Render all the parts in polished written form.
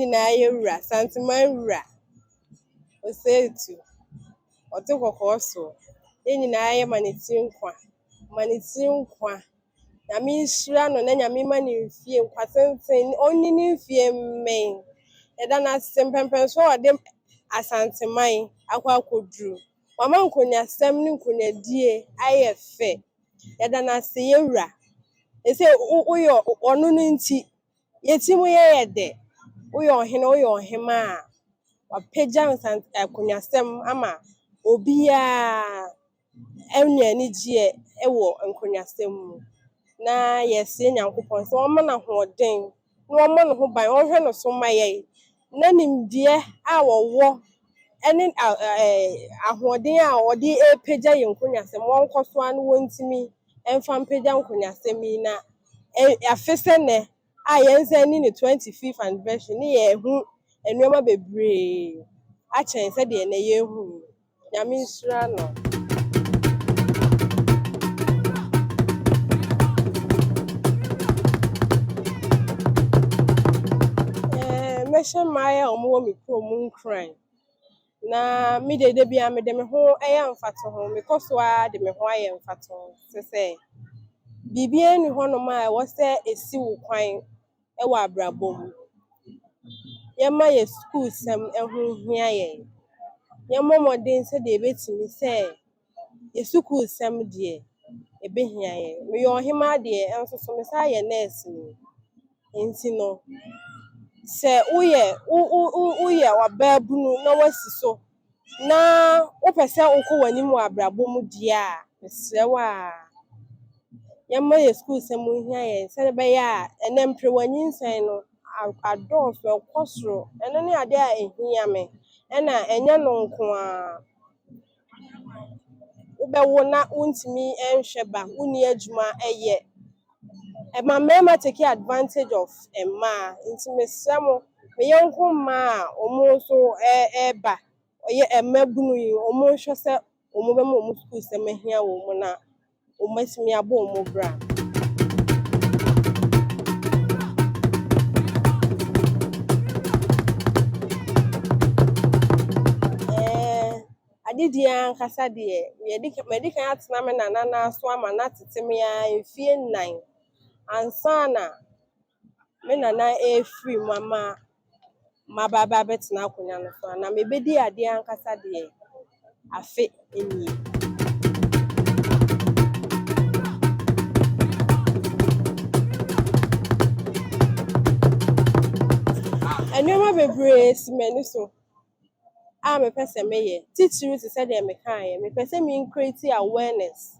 nyinaa yɛ wura, Santeman wura. Oseetu. Ɔte kɔkɔɔ so. Yɛn nyinaa yɛ ma ne tiri nkwa. Ma ne tiri nkwa. Nyame nhyira no na Nyame mma ne mfie nkwa tenten. Ɔnni ne mfie mmɛn. Yɛda no ase mpɛmpɛnso a ɔde Asanteman akɔ akɔduru. Wama nkonyasɛm ne nkonyadie ayɛ fɛ. Yɛda no ase yɛwura. Ɛsɛ woyɛ ɔno no nti, yɛti mu yɛyɛ dɛ. Woyɛ ɔhene, woyɛ ɔhema a, wapagya nkonyasɛm ama obiara ɛnya anigyeɛ ɛwɔ nkonyasɛm mu. Na yɛsrɛ Nyankopɔn sɛ ɔmma no ahoɔden, na ɔmmɔ ne ho ban, ɔnhwɛ no so mma yɛn. Na nimdeɛ a wɔwɔ ɛne ahoɔden a ɔde ɛpagya yɛn nkonyasɛm, wɔnkɔ so a na wɔntumi ɛmfa mpagya nkonyasɛm yi na afe sɛ nnɛ a yɛnsan ni ne 25th anniversary ne yɛhu nneɛma bebree akyɛn sɛdeɛ nnɛ yɛhu. Nyame nhyira no. Mɛhyɛ mmaayɛ a wɔwɔ me kurom nkran. Na me dede bia mede me ho ɛyɛ mfato ho. Mekɔ so a de me ho ayɛ mfato. Sɛ biribiara nni hɔnom a ɛwɔ sɛ esi wo kwan ɛwɔ abrabɔ mu. Yɛmma yɛ sukuusɛm ɛho nhia yɛn. Yɛmmɔ mmɔden sɛdeɛ yɛbɛtumi sɛ yɛ sukuusɛm deɛ ɛbɛhia yɛn. Meyɛ ɔhema deɛ ɛnso so mesan yɛ nurse ni. Nti no, sɛ woyɛ ɔbaabunu na wasi so na wopɛ sɛ wokɔ w'anim wɔ abrabɔ mu deɛ a, mesrɛ wo a yɛmma yɛ sukuusɛm nhia yɛn sɛdeɛ ɛbɛyɛ a ɛnnɛ mperewanyinsɛn no adɔɔso ɛkɔ soro. Ɛno ne adeɛ a ɛhia me. Ɛna ɛnyɛ no nko a wobɛwo na wontumi ɛnhwɛ ba, wonni adwuma ɛyɛ. Ɛma mmarima take advantage of mmaa. Nti mesrɛ mo, me yɔnko mmaa a wɔn nso ɛɛba ɔyɛ mmabunu yi, wɔn nhwɛ sɛ wɔn bɛma wɔn sukuusɛm ahia wɔn na wɔn atumi abɔ wɔn bra. Adedie ankasa deɛ medi kan atena me nana so ama na tete me a mfie 9 ansa na me nana ɛfiri mu ama maba abɛtena akonnwa no so. Na mebedi adeɛ ankasa deɛ afe nie. Nneɛma bebree si m'ani so a mepɛ sɛ meyɛ. Titiri te sɛ deɛ mekaeɛ, mepɛ sɛ create awareness,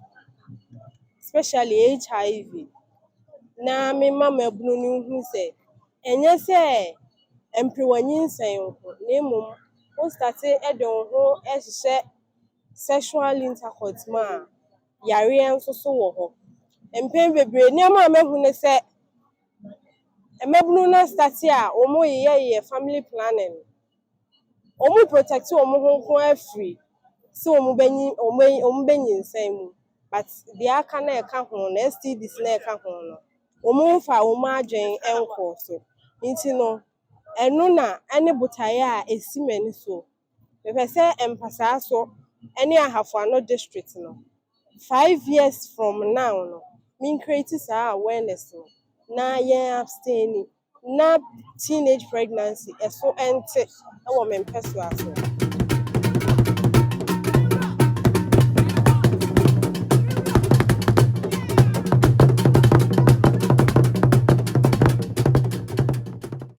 especially HIV. Na mema mmabunu no hu sɛ ɛnyɛ sɛ mperewanyinsɛn nko, na mmom wo start ɛde wo ho ɛhyehyɛ sexual intercourse mu a yareɛ nso so wɔ hɔ. Mpɛn bebree nneɛma a mahu ne sɛ mmabunu no start a wɔn yɛ family planning. Wɔn protect wɔn ho nko afiri sɛ wɔn bɛnyinsɛn mu. But deɛ aka na ɛka ho no, STDs na ɛka ho no, wɔn mfa wɔn adwene ɛnkɔ so. Nti no, ɛno na ɛne botaeɛ a esi m'ani so. Mepɛ sɛ mpasaa so ɛne Ahafoano district no, 5 years from now no, create saa awareness no, na yɛn abstain na teenage pregnancy ɛso ɛnte ɛwɔ me mpɛ so aso.